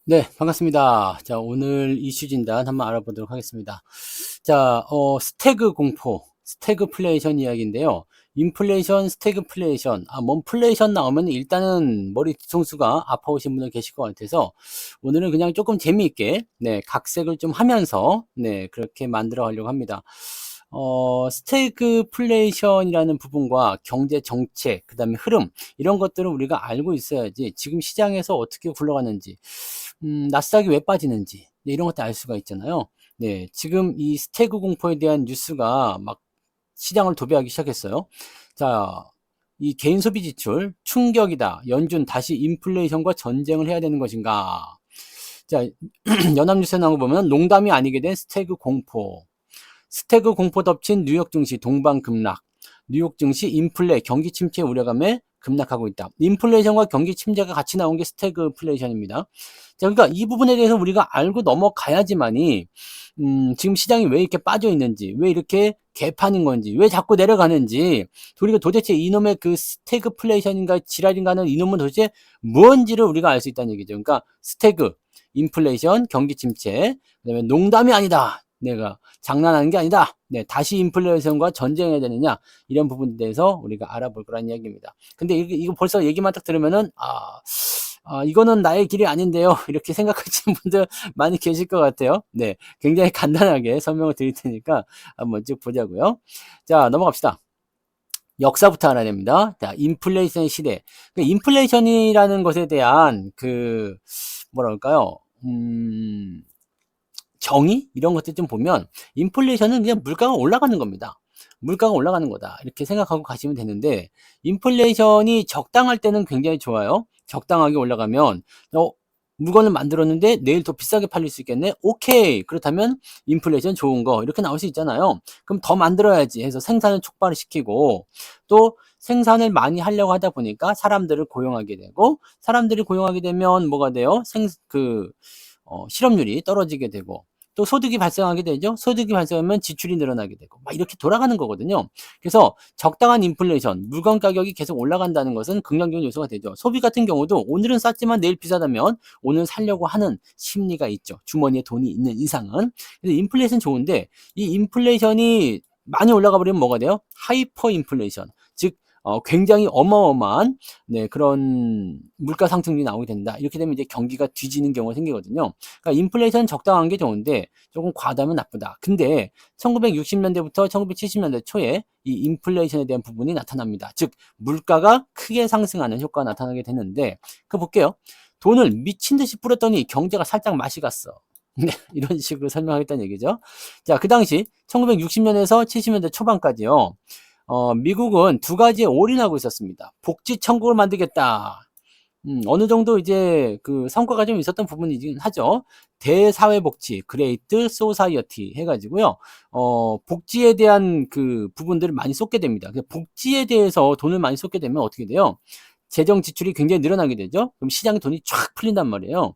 네, 반갑습니다. 자, 오늘 이슈 진단 한번 알아보도록 하겠습니다. 자, 스태그 공포, 스태그플레이션 이야기인데요. 인플레이션, 스태그플레이션, 뭔플레이션 나오면 일단은 머리 뒤통수가 아파오신 분들 계실 것 같아서 오늘은 그냥 조금 재미있게, 네, 각색을 좀 하면서, 네, 그렇게 만들어 가려고 합니다. 스태그플레이션이라는 부분과 경제 정책, 그 다음에 흐름, 이런 것들을 우리가 알고 있어야지 지금 시장에서 어떻게 굴러가는지, 나스닥이 왜 빠지는지, 네, 이런 것들 알 수가 있잖아요. 네, 지금 이 스태그 공포에 대한 뉴스가 막 시장을 도배하기 시작했어요. 자, 이 개인 소비 지출 충격이다. 연준 다시 인플레이션과 전쟁을 해야 되는 것인가? 자, 연합뉴스에 나온 거 보면 농담이 아니게 된 스태그 공포. 스태그 공포 덮친 뉴욕 증시 동반 급락. 뉴욕 증시 인플레 경기 침체 우려감에 급락하고 있다. 인플레이션과 경기 침체가 같이 나온 게 스태그플레이션입니다. 자, 그러니까 이 부분에 대해서 우리가 알고 넘어가야지만이 지금 시장이 왜 이렇게 빠져 있는지, 왜 이렇게 개판인 건지, 왜 자꾸 내려가는지, 우리가 도대체 이놈의 그 스태그플레이션인가 지랄인가는 이놈은 도대체 뭔지를 우리가 알 수 있다는 얘기죠. 그러니까 스태그, 인플레이션, 경기 침체, 그다음에 농담이 아니다. 내가 장난하는 게 아니다. 네, 다시 인플레이션과 전쟁해야 되느냐 이런 부분에 대해서 우리가 알아볼 거란 이야기입니다. 근데 이거 벌써 얘기만 딱 들으면은 이거는 나의 길이 아닌데요. 이렇게 생각하시는 분들 많이 계실 것 같아요. 네, 굉장히 간단하게 설명을 드릴 테니까 한번 쭉 보자고요. 자, 넘어갑시다. 역사부터 알아야 됩니다. 자, 인플레이션 시대. 인플레이션이라는 것에 대한 뭐랄까요? 정의 이런 것들 좀 보면 인플레이션은 그냥 물가가 올라가는 겁니다. 물가가 올라가는 거다 이렇게 생각하고 가시면 되는데 인플레이션이 적당할 때는 굉장히 좋아요. 적당하게 올라가면 물건을 만들었는데 내일 더 비싸게 팔릴 수 있겠네. 오케이, 그렇다면 인플레이션 좋은 거 이렇게 나올 수 있잖아요. 그럼 더 만들어야지 해서 생산을 촉발을 시키고 또 생산을 많이 하려고 하다 보니까 사람들을 고용하게 되고 사람들이 고용하게 되면 뭐가 돼요? 실업률이 떨어지게 되고 또 소득이 발생하게 되죠. 소득이 발생하면 지출이 늘어나게 되고 막 이렇게 돌아가는 거거든요. 그래서 적당한 인플레이션, 물건 가격이 계속 올라간다는 것은 긍정적인 요소가 되죠. 소비 같은 경우도 오늘은 쌌지만 내일 비싸다면 오늘 살려고 하는 심리가 있죠. 주머니에 돈이 있는 이상은. 그래서 인플레이션 좋은데 이 인플레이션이 많이 올라가 버리면 뭐가 돼요? 하이퍼 인플레이션. 즉 굉장히 어마어마한 네, 그런 물가 상승률이 나오게 된다. 이렇게 되면 이제 경기가 뒤지는 경우가 생기거든요. 그러니까 인플레이션 적당한 게 좋은데 조금 과다면 나쁘다. 근데 1960년대부터 1970년대 초에 이 인플레이션에 대한 부분이 나타납니다. 즉 물가가 크게 상승하는 효과가 나타나게 되는데 그거 볼게요. 돈을 미친 듯이 뿌렸더니 경제가 살짝 맛이 갔어. 네, 이런 식으로 설명하겠다는 얘기죠. 자, 그 당시 1960년에서 70년대 초반까지요. 미국은 두 가지에 올인하고 있었습니다. 복지 천국을 만들겠다. 어느 정도 이제 그 성과가 좀 있었던 부분이긴 하죠. 대사회복지, 그레이트 소사이어티 해가지고요. 복지에 대한 그 부분들을 많이 쏟게 됩니다. 복지에 대해서 돈을 많이 쏟게 되면 어떻게 돼요? 재정 지출이 굉장히 늘어나게 되죠. 그럼 시장에 돈이 쫙 풀린단 말이에요.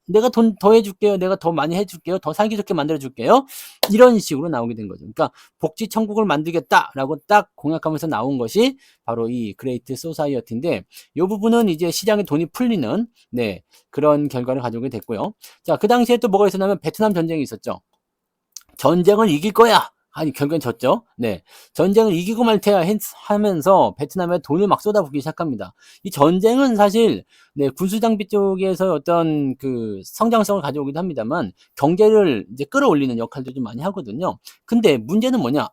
내가 돈 더 해줄게요. 내가 더 많이 해줄게요. 더 살기 좋게 만들어줄게요. 이런 식으로 나오게 된 거죠. 그러니까 복지 천국을 만들겠다라고 딱 공약하면서 나온 것이 바로 이 그레이트 소사이어티인데 이 부분은 이제 시장에 돈이 풀리는 네, 그런 결과를 가져오게 됐고요. 자, 그 당시에 또 뭐가 있었냐면 베트남 전쟁이 있었죠. 전쟁을 이길 거야. 아니 결국엔 졌죠. 네, 전쟁을 이기고 말 테야 하면서 베트남에 돈을 막 쏟아붓기 시작합니다. 이 전쟁은 사실 네, 군수 장비 쪽에서 어떤 그 성장성을 가져오기도 합니다만 경제를 이제 끌어올리는 역할도 좀 많이 하거든요. 근데 문제는 뭐냐?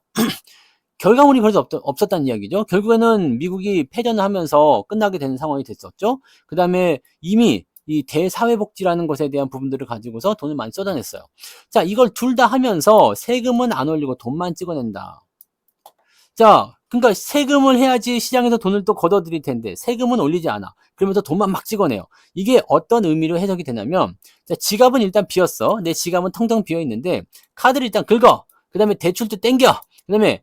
결과물이 별로 없었다는 이야기죠. 결국에는 미국이 패전을 하면서 끝나게 되는 상황이 됐었죠. 그 다음에 이미 이 대사회복지라는 것에 대한 부분들을 가지고서 돈을 많이 쏟아냈어요. 자, 이걸 둘 다 하면서 세금은 안 올리고 돈만 찍어낸다. 자, 그러니까 세금을 해야지 시장에서 돈을 또 걷어들일 텐데 세금은 올리지 않아. 그러면서 돈만 막 찍어내요. 이게 어떤 의미로 해석이 되냐면 자, 지갑은 일단 비었어. 내 지갑은 텅텅 비어 있는데 카드를 일단 긁어. 그 다음에 대출도 땡겨. 그 다음에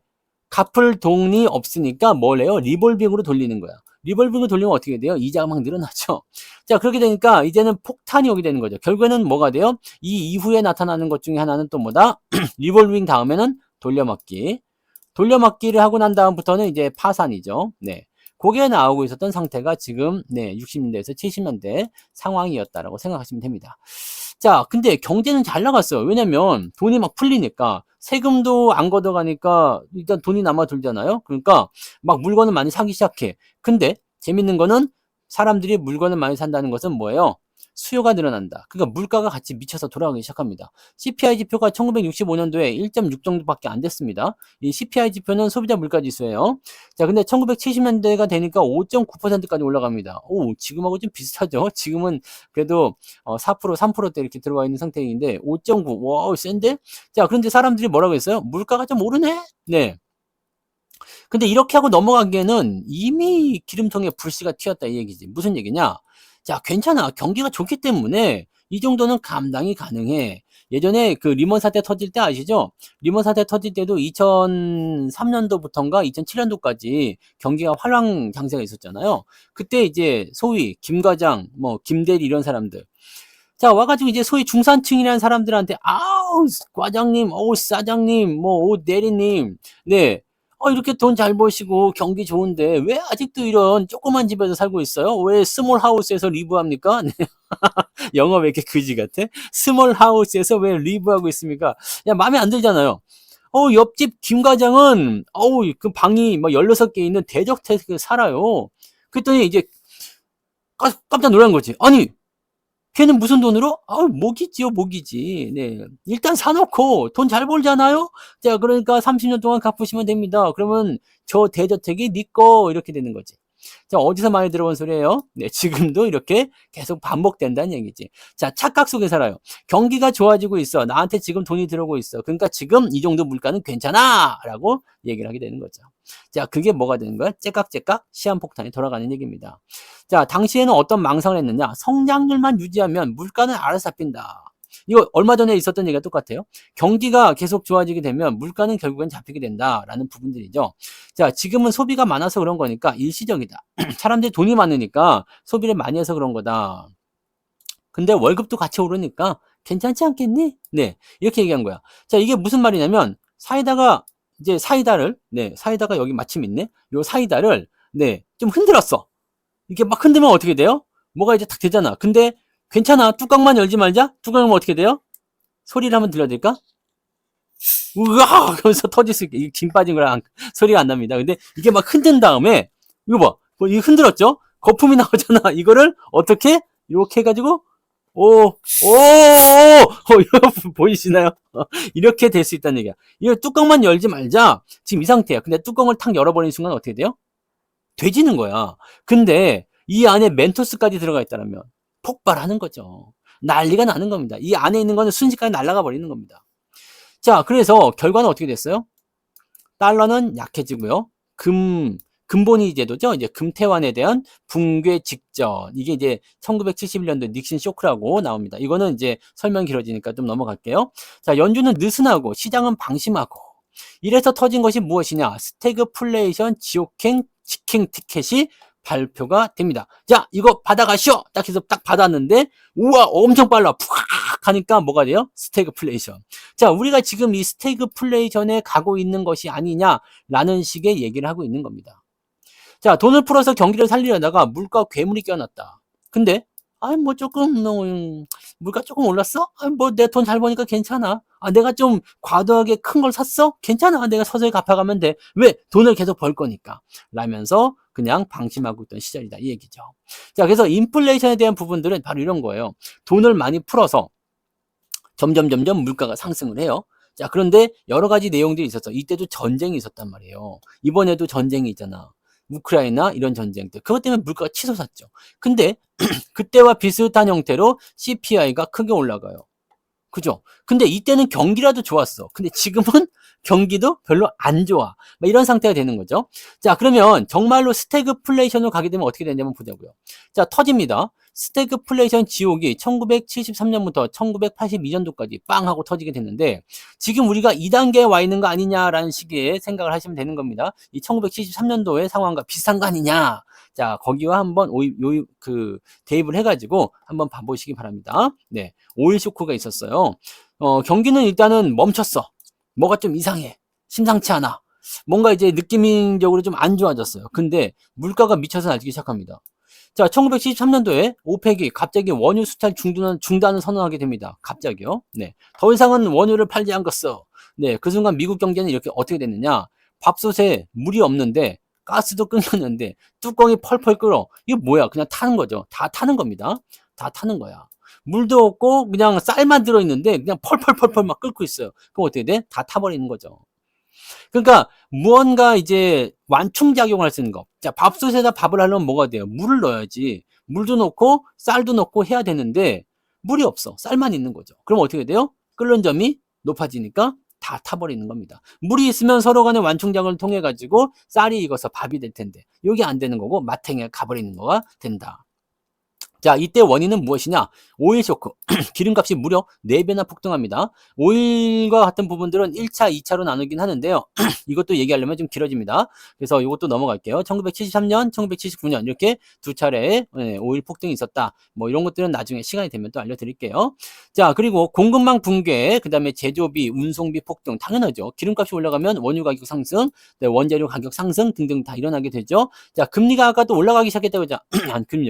갚을 돈이 없으니까 뭘 해요? 리볼빙으로 돌리는 거야. 리볼빙으로 돌리면 어떻게 돼요? 이자가 막 늘어나죠. 자, 그렇게 되니까 이제는 폭탄이 오게 되는 거죠. 결국에는 뭐가 돼요? 이 이후에 나타나는 것 중에 하나는 또 뭐다? 리볼빙 다음에는 돌려막기. 돌려막기를 하고 난 다음부터는 이제 파산이죠. 네. 그게 나오고 있었던 상태가 지금 60년대에서 70년대 상황이었다라고 생각하시면 됩니다. 자, 근데 경제는 잘 나갔어요. 왜냐면 돈이 막 풀리니까 세금도 안 걷어가니까 일단 돈이 남아돌잖아요. 그러니까 막 물건을 많이 사기 시작해. 근데 재밌는 거는 사람들이 물건을 많이 산다는 것은 뭐예요? 수요가 늘어난다. 그러니까 물가가 같이 미쳐서 돌아가기 시작합니다. CPI 지표가 1965년도에 1.6 정도밖에 안 됐습니다. 이 CPI 지표는 소비자 물가 지수예요. 자, 근데 1970년대가 되니까 5.9%까지 올라갑니다. 오, 지금하고 좀 비슷하죠? 지금은 그래도 4%, 3%대 이렇게 들어가 있는 상태인데 5.9, 와, 센데? 자, 그런데 사람들이 뭐라고 했어요? 물가가 좀 오르네? 네. 근데 이렇게 하고 넘어가기에는 이미 기름통에 불씨가 튀었다 이 얘기지. 무슨 얘기냐? 자, 괜찮아. 경기가 좋기 때문에 이 정도는 감당이 가능해. 예전에 그 리먼 사태 터질 때 아시죠? 리먼 사태 터질 때도 2003년도부터인가 2007년도까지 경기가 화랑 장세가 있었잖아요. 그때 이제 소위 김 과장, 뭐 김대리 이런 사람들. 자, 와가지고 이제 소위 중산층이라는 사람들한테 아우 과장님, 어우 사장님, 뭐 오 대리님, 네. 이렇게 돈 잘 버시고 경기 좋은데 왜 아직도 이런 조그만 집에서 살고 있어요? 왜 스몰 하우스에서 리브합니까? 네. 영어 왜 이렇게 그지 같아? 스몰 하우스에서 왜 리브하고 있습니까? 야, 마음에 안 들잖아요. 옆집 김 과장은 그 방이 막 16개 있는 대저택에 살아요. 그랬더니 이제 깜짝 놀란 거지. 아니, 걔는 무슨 돈으로? 목이지요, 목이지. 네. 일단 사놓고 돈 잘 벌잖아요? 자, 그러니까 30년 동안 갚으시면 됩니다. 그러면 저 대저택이 네 거, 이렇게 되는 거지. 자, 어디서 많이 들어본 소리예요? 네, 지금도 이렇게 계속 반복된다는 얘기지. 자, 착각 속에 살아요. 경기가 좋아지고 있어. 나한테 지금 돈이 들어오고 있어. 그러니까 지금 이 정도 물가는 괜찮아! 라고 얘기를 하게 되는 거죠. 자, 그게 뭐가 되는 거야? 째깍째깍 시한폭탄이 돌아가는 얘기입니다. 자, 당시에는 어떤 망상을 했느냐? 성장률만 유지하면 물가는 알아서 잡힌다. 이거 얼마 전에 있었던 얘기가 똑같아요. 경기가 계속 좋아지게 되면 물가는 결국엔 잡히게 된다라는 부분들이죠. 자, 지금은 소비가 많아서 그런 거니까 일시적이다. 사람들이 돈이 많으니까 소비를 많이 해서 그런 거다. 근데 월급도 같이 오르니까 괜찮지 않겠니? 네, 이렇게 얘기한 거야. 자, 이게 무슨 말이냐면 사이다가 이제 사이다가 여기 마침 있네. 요 사이다를 좀 흔들었어. 이게 막 흔들면 어떻게 돼요? 뭐가 이제 딱 되잖아. 근데 괜찮아. 뚜껑만 열지 말자. 뚜껑 열면 어떻게 돼요? 소리를 한번 들려드릴까? 우와! 그러면서 터질 수 있게. 김 빠진 거랑 소리가 안 납니다. 근데 이게 막 흔든 다음에, 이거 봐. 이거 흔들었죠? 거품이 나오잖아. 이거를 어떻게? 이렇게 해가지고, 이거 보이시나요? 이렇게 될 수 있다는 얘기야. 이거 뚜껑만 열지 말자. 지금 이 상태야. 근데 뚜껑을 탁 열어버리는 순간 어떻게 돼요? 돼지는 거야. 근데 이 안에 멘토스까지 들어가 있다면 폭발하는 거죠. 난리가 나는 겁니다. 이 안에 있는 거는 순식간에 날아가 버리는 겁니다. 자, 그래서 결과는 어떻게 됐어요? 달러는 약해지고요. 근본위 제도죠. 이제 금태환에 대한 붕괴 직전. 이게 이제 1971년도 닉슨 쇼크라고 나옵니다. 이거는 이제 설명 길어지니까 좀 넘어갈게요. 자, 연준은 느슨하고 시장은 방심하고. 이래서 터진 것이 무엇이냐? 스태그플레이션 지옥행 직행 티켓이 발표가 됩니다. 자, 이거 받아가시오! 딱 해서 딱 받았는데, 우와, 엄청 빨라. 푹 하니까 뭐가 돼요? 스태그플레이션. 자, 우리가 지금 이 스태그플레이션에 가고 있는 것이 아니냐라는 식의 얘기를 하고 있는 겁니다. 자, 돈을 풀어서 경기를 살리려다가 물가 괴물이 껴났다. 근데 뭐 조금 물가 조금 올랐어? 뭐 내 돈 잘 버니까 괜찮아. 내가 좀 과도하게 큰 걸 샀어? 괜찮아. 내가 서서히 갚아가면 돼. 왜? 돈을 계속 벌 거니까. 라면서 그냥 방심하고 있던 시절이다. 이 얘기죠. 자, 그래서 인플레이션에 대한 부분들은 바로 이런 거예요. 돈을 많이 풀어서 점점 물가가 상승을 해요. 자, 그런데 여러 가지 내용들이 있었어. 이때도 전쟁이 있었단 말이에요. 이번에도 전쟁이 있잖아. 우크라이나 이런 전쟁들. 그것 때문에 물가가 치솟았죠. 근데 그때와 비슷한 형태로 CPI가 크게 올라가요. 그죠? 근데 이때는 경기라도 좋았어. 근데 지금은 경기도 별로 안 좋아. 이런 상태가 되는 거죠. 자, 그러면 정말로 스태그플레이션으로 가게 되면 어떻게 되냐면 보자고요. 자, 터집니다. 스태그플레이션 지옥이 1973년부터 1982년도까지 빵 하고 터지게 됐는데 지금 우리가 2단계에 와 있는 거 아니냐라는 식의 생각을 하시면 되는 겁니다. 이 1973년도의 상황과 비슷한 거 아니냐. 자, 거기와 한번 대입을 해가지고 한번 봐보시기 바랍니다. 네. 오일 쇼크가 있었어요. 경기는 일단은 멈췄어. 뭐가 좀 이상해. 심상치 않아. 뭔가 이제 느낌적으로 좀 안 좋아졌어요. 근데 물가가 미쳐서 날뛰기 시작합니다. 자, 1973년도에 오펙이 갑자기 원유 수출 중단을 선언하게 됩니다. 갑자기요. 네. 더 이상은 원유를 팔지 않겠어. 네. 그 순간 미국 경제는 이렇게 어떻게 됐느냐. 밥솥에 물이 없는데 가스도 끊겼는데 뚜껑이 펄펄 끓어. 이게 뭐야? 그냥 타는 거죠. 다 타는 겁니다. 다 타는 거야. 물도 없고 그냥 쌀만 들어있는데 그냥 펄펄펄펄 막 끓고 있어요. 그럼 어떻게 돼? 다 타버리는 거죠. 그러니까 무언가 이제 완충작용할 수 있는 거. 자, 밥솥에다 밥을 하려면 뭐가 돼요? 물을 넣어야지. 물도 넣고 쌀도 넣고 해야 되는데 물이 없어. 쌀만 있는 거죠. 그럼 어떻게 돼요? 끓는 점이 높아지니까 다 타버리는 겁니다. 물이 있으면 서로 간의 완충작용을 통해 가지고 쌀이 익어서 밥이 될 텐데 이게 안 되는 거고 마탱이가 가버리는 거가 된다. 자, 이때 원인은 무엇이냐? 오일 쇼크. 기름값이 무려 4배나 폭등합니다. 오일과 같은 부분들은 1차, 2차로 나누긴 하는데요. 이것도 얘기하려면 좀 길어집니다. 그래서 이것도 넘어갈게요. 1973년, 1979년 이렇게 두 차례 오일 폭등이 있었다. 뭐 이런 것들은 나중에 시간이 되면 또 알려드릴게요. 자, 그리고 공급망 붕괴, 그 다음에 제조비, 운송비 폭등. 당연하죠. 기름값이 올라가면 원유 가격 상승, 원재료 가격 상승 등등 다 일어나게 되죠. 자, 금리가 아까 또 올라가기 시작했다고 하죠.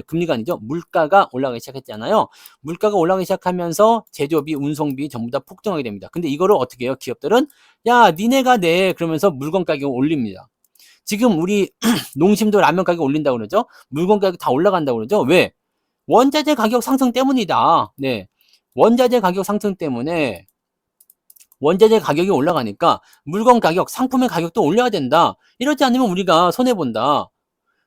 금리가 아니죠. 물가가 올라가기 시작했잖아요. 물가가 올라가기 시작하면서 제조비, 운송비 전부 다 폭등하게 됩니다. 근데 이거를 어떻게 해요? 기업들은 야, 니네가 내 그러면서 물건 가격을 올립니다. 지금 우리 농심도 라면 가격 올린다고 그러죠. 물건 가격 다 올라간다고 그러죠. 왜? 원자재 가격 상승 때문이다. 네, 원자재 가격 상승 때문에 원자재 가격이 올라가니까 물건 가격, 상품의 가격도 올려야 된다. 이러지 않으면 우리가 손해본다.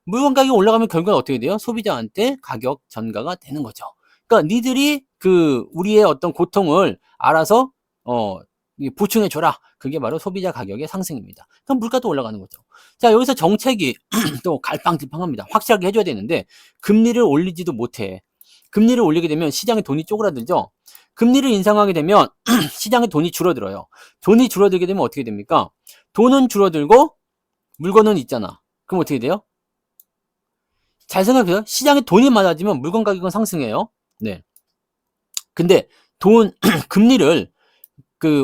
물건 가격이 올라가면 결국은 어떻게 돼요? 소비자한테 가격 전가가 되는 거죠. 그러니까 니들이 우리의 어떤 고통을 알아서 보충해 줘라. 그게 바로 소비자 가격의 상승입니다. 그럼 물가도 올라가는 거죠. 자, 여기서 정책이 또 갈팡질팡합니다. 확실하게 해줘야 되는데 금리를 올리지도 못해. 금리를 올리게 되면 시장의 돈이 쪼그라들죠. 금리를 인상하게 되면 시장의 돈이 줄어들어요. 돈이 줄어들게 되면 어떻게 됩니까? 돈은 줄어들고 물건은 있잖아. 그럼 어떻게 돼요? 잘 생각해요. 시장에 돈이 많아지면 물건 가격은 상승해요. 네. 근데 금리를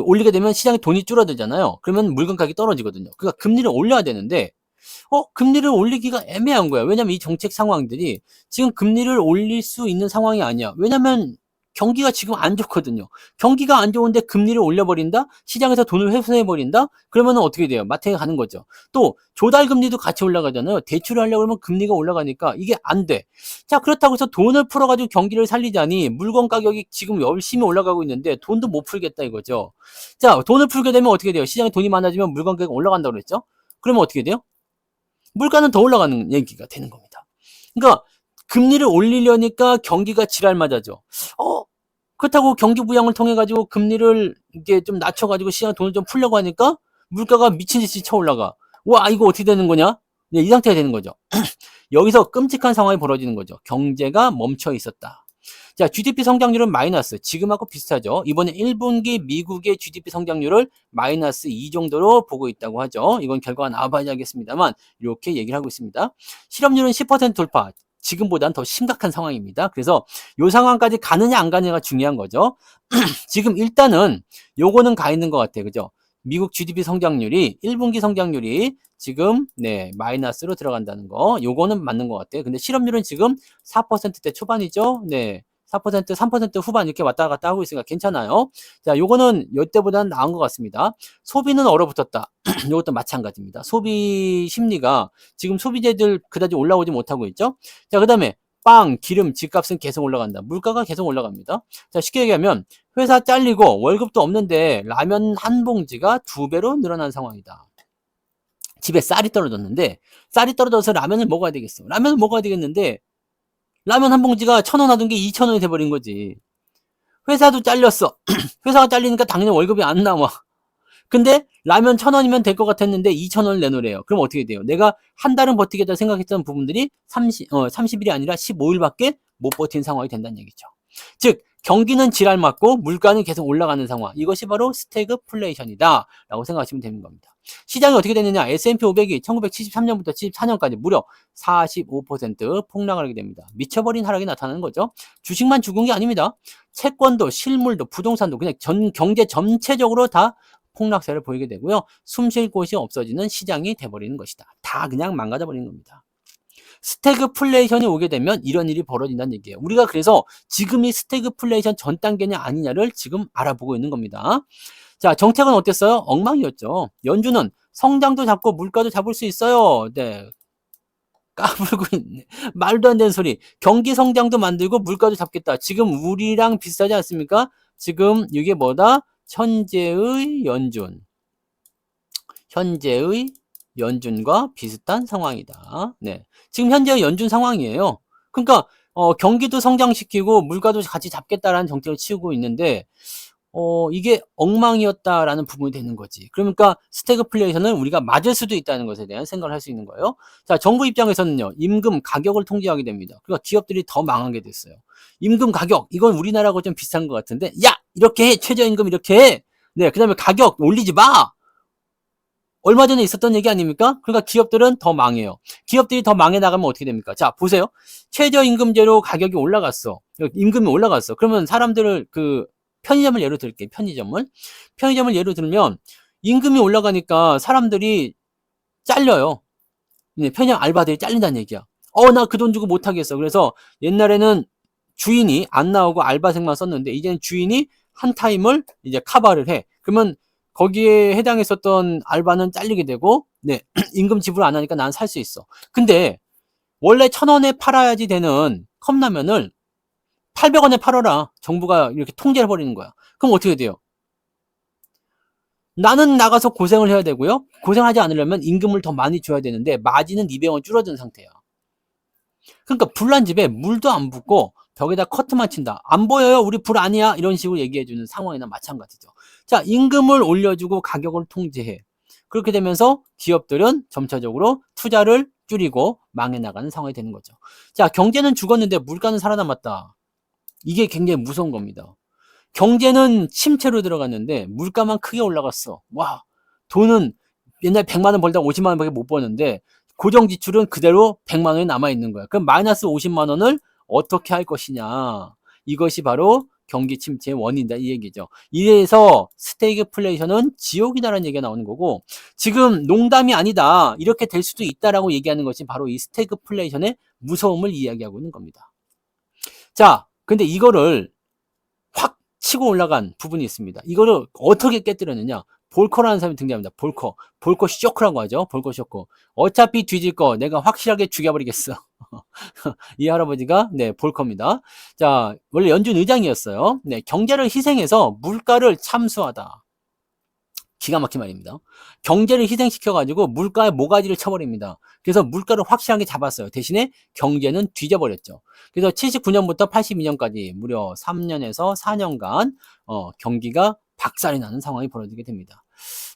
올리게 되면 시장에 돈이 줄어들잖아요. 그러면 물건 가격이 떨어지거든요. 그러니까 금리를 올려야 되는데, 금리를 올리기가 애매한 거야. 왜냐면 이 정책 상황들이 지금 금리를 올릴 수 있는 상황이 아니야. 왜냐면 경기가 지금 안 좋거든요. 경기가 안 좋은데 금리를 올려버린다? 시장에서 돈을 회수해버린다? 그러면 어떻게 돼요? 마트에 가는 거죠. 또 조달금리도 같이 올라가잖아요. 대출을 하려고 하면 금리가 올라가니까 이게 안 돼. 자, 그렇다고 해서 돈을 풀어가지고 경기를 살리자니 물건 가격이 지금 열심히 올라가고 있는데 돈도 못 풀겠다 이거죠. 자, 돈을 풀게 되면 어떻게 돼요? 시장에 돈이 많아지면 물건 가격이 올라간다고 그랬죠? 그러면 어떻게 돼요? 물가는 더 올라가는 얘기가 되는 겁니다. 그러니까 금리를 올리려니까 경기가 지랄 맞아죠. 그렇다고 경기 부양을 통해 가지고 금리를 이게 좀 낮춰 가지고 시장 돈을 좀 풀려고 하니까 물가가 미친 듯이 쳐 올라가. 와, 이거 어떻게 되는 거냐? 네, 이 상태가 되는 거죠. 여기서 끔찍한 상황이 벌어지는 거죠. 경제가 멈춰 있었다. 자, GDP 성장률은 마이너스. 지금하고 비슷하죠. 이번에 1분기 미국의 GDP 성장률을 마이너스 2 정도로 보고 있다고 하죠. 이건 결과가 나와봐야 알겠습니다만 이렇게 얘기를 하고 있습니다. 실업률은 10% 돌파. 지금보다는 더 심각한 상황입니다. 그래서 이 상황까지 가느냐 안 가느냐가 중요한 거죠. 지금 일단은 요거는 가 있는 것 같아요. 그죠? 미국 GDP 성장률이 1분기 성장률이 지금 마이너스로 들어간다는 거. 요거는 맞는 것 같아요. 근데 실업률은 지금 4%대 초반이죠. 네. 4%, 3% 후반 이렇게 왔다 갔다 하고 있으니까 괜찮아요. 자, 요거는 이때보다는 나은 것 같습니다. 소비는 얼어붙었다. 이것도 마찬가지입니다. 소비 심리가 지금 소비재들 그다지 올라오지 못하고 있죠. 자, 그 다음에 빵, 기름, 집값은 계속 올라간다. 물가가 계속 올라갑니다. 자, 쉽게 얘기하면 회사 잘리고 월급도 없는데 라면 한 봉지가 2배로 늘어난 상황이다. 집에 쌀이 떨어졌는데 쌀이 떨어져서 라면을 먹어야 되겠어. 라면을 먹어야 되겠는데 라면 한 봉지가 1,000원 하던 게 2,000원이 돼버린 거지. 회사도 잘렸어. 회사가 잘리니까 당연히 월급이 안 나와. 근데 라면 1,000원이면 될 것 같았는데 2,000원을 내놓으래요. 그럼 어떻게 돼요? 내가 한 달은 버티겠다 생각했던 부분들이 30일이 아니라 15일밖에 못 버틴 상황이 된다는 얘기죠. 즉 경기는 지랄 맞고 물가는 계속 올라가는 상황. 이것이 바로 스태그플레이션이다 라고 생각하시면 되는 겁니다. 시장이 어떻게 됐느냐? S&P 500이 1973년부터 74년까지 무려 45% 폭락하게 됩니다. 미쳐버린 하락이 나타나는 거죠. 주식만 죽은 게 아닙니다. 채권도 실물도 부동산도 그냥 경제 전체적으로 다 폭락세를 보이게 되고요. 숨 쉴 곳이 없어지는 시장이 돼버리는 것이다. 다 그냥 망가져 버리는 겁니다. 스태그플레이션이 오게 되면 이런 일이 벌어진다는 얘기예요. 우리가 그래서 지금이 스태그플레이션 전 단계냐 아니냐를 지금 알아보고 있는 겁니다. 자, 정책은 어땠어요? 엉망이었죠. 연준은 성장도 잡고 물가도 잡을 수 있어요. 네. 까불고 있네. 말도 안 되는 소리. 경기 성장도 만들고 물가도 잡겠다. 지금 우리랑 비슷하지 않습니까? 지금 이게 뭐다? 현재의 연준과 비슷한 상황이다. 네. 지금 현재의 연준 상황이에요. 그러니까 경기도 성장시키고 물가도 같이 잡겠다라는 정책을 치우고 있는데 이게 엉망이었다라는 부분이 되는 거지. 그러니까 스태그플레이션은 우리가 맞을 수도 있다는 것에 대한 생각을 할 수 있는 거예요. 자, 정부 입장에서는요, 임금 가격을 통제하게 됩니다. 그러니까 기업들이 더 망하게 됐어요. 임금 가격, 이건 우리나라하고 좀 비슷한 것 같은데, 야! 이렇게 해! 최저임금 이렇게 해! 네, 그 다음에 가격 올리지 마! 얼마 전에 있었던 얘기 아닙니까? 그러니까 기업들은 더 망해요. 기업들이 더 망해 나가면 어떻게 됩니까? 자, 보세요. 최저임금제로 가격이 올라갔어. 임금이 올라갔어. 그러면 사람들을 편의점을 예로 들게요. 편의점을 예로 들면 임금이 올라가니까 사람들이 잘려요. 편의점 알바들이 잘린다는 얘기야. 나 그 돈 주고 못 하겠어. 그래서 옛날에는 주인이 안 나오고 알바생만 썼는데 이제는 주인이 한 타임을 이제 커버를 해. 그러면 거기에 해당했었던 알바는 잘리게 되고, 네, 임금 지불 안 하니까 난 살 수 있어. 근데 원래 1,000원에 팔아야지 되는 컵라면을 800원에 팔아라. 정부가 이렇게 통제를 해버리는 거야. 그럼 어떻게 돼요? 나는 나가서 고생을 해야 되고요. 고생하지 않으려면 임금을 더 많이 줘야 되는데 마진은 200원 줄어든 상태야. 그러니까 불난 집에 물도 안 붓고 벽에다 커튼만 친다. 안 보여요? 우리 불 아니야? 이런 식으로 얘기해주는 상황이나 마찬가지죠. 자, 임금을 올려주고 가격을 통제해. 그렇게 되면서 기업들은 점차적으로 투자를 줄이고 망해 나가는 상황이 되는 거죠. 자, 경제는 죽었는데 물가는 살아남았다. 이게 굉장히 무서운 겁니다. 경제는 침체로 들어갔는데 물가만 크게 올라갔어. 와, 돈은 옛날 100만 원 벌다가 50만 원밖에 못 버는데 고정 지출은 그대로 100만 원이 남아 있는 거야. 그럼 마이너스 50만 원을 어떻게 할 것이냐. 이것이 바로 경기 침체의 원인이다 이 얘기죠. 이래서 스태그플레이션은 지옥이다라는 얘기가 나오는 거고, 지금 농담이 아니다 이렇게 될 수도 있다라고 얘기하는 것이 바로 이 스태그플레이션의 무서움을 이야기하고 있는 겁니다. 자, 근데 이거를 확 치고 올라간 부분이 있습니다. 이거를 어떻게 깨뜨렸느냐? 볼커라는 사람이 등장합니다. 볼커 쇼크라고 하죠. 볼커 쇼크. 어차피 뒤질 거 내가 확실하게 죽여버리겠어. 이 할아버지가 볼커입니다. 자, 원래 연준 의장이었어요. 네, 경제를 희생해서 물가를 참수하다. 기가 막힌 말입니다. 경제를 희생시켜가지고 물가에 모가지를 쳐버립니다. 그래서 물가를 확실하게 잡았어요. 대신에 경제는 뒤져버렸죠. 그래서 79년부터 82년까지 무려 3년에서 4년간 경기가 박살이 나는 상황이 벌어지게 됩니다.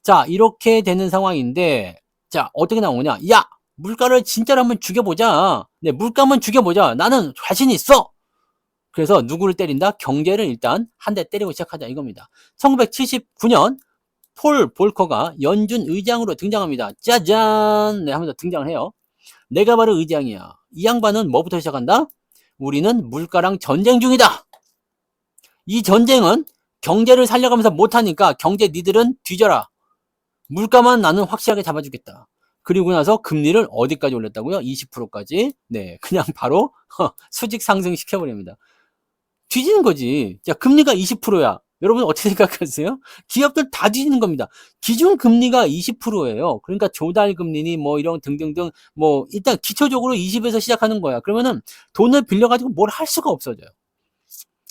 자, 이렇게 되는 상황인데, 자, 어떻게 나오냐? 야! 물가를 진짜로 한번 죽여보자. 네, 물가 한번 죽여보자. 나는 자신 있어! 그래서 누구를 때린다? 경제를 일단 한 대 때리고 시작하자 이겁니다. 1979년 폴 볼커가 연준 의장으로 등장합니다. 짜잔! 네, 하면서 등장을 해요. 내가 바로 의장이야. 이 양반은 뭐부터 시작한다? 우리는 물가랑 전쟁 중이다. 이 전쟁은 경제를 살려가면서 못하니까 경제 니들은 뒤져라. 물가만 나는 확실하게 잡아주겠다. 그리고 나서 금리를 어디까지 올렸다고요? 20%까지. 네, 그냥 바로 수직 상승 시켜버립니다. 뒤지는 거지. 자, 금리가 20%야. 여러분 어떻게 생각하세요? 기업들 다 뒤지는 겁니다. 기준 금리가 20%예요. 그러니까 조달 금리니 뭐 이런 등등등 뭐 일단 기초적으로 20에서 시작하는 거야. 그러면은 돈을 빌려가지고 뭘 할 수가 없어져요.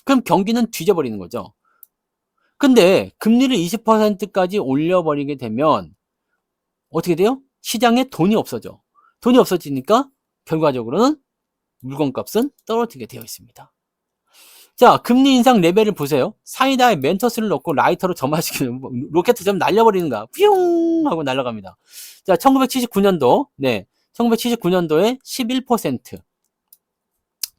그럼 경기는 뒤져버리는 거죠. 근데 금리를 20%까지 올려버리게 되면 어떻게 돼요? 시장에 돈이 없어져. 돈이 없어지니까 결과적으로는 물건값은 떨어지게 되어 있습니다. 자, 금리 인상 레벨을 보세요. 사이다에 멘토스를 넣고 라이터로 점화시키는 로켓처럼 날려버리는 거야. 퓨용 하고 날아갑니다. 자, 1979년도, 네, 1979년도에 11%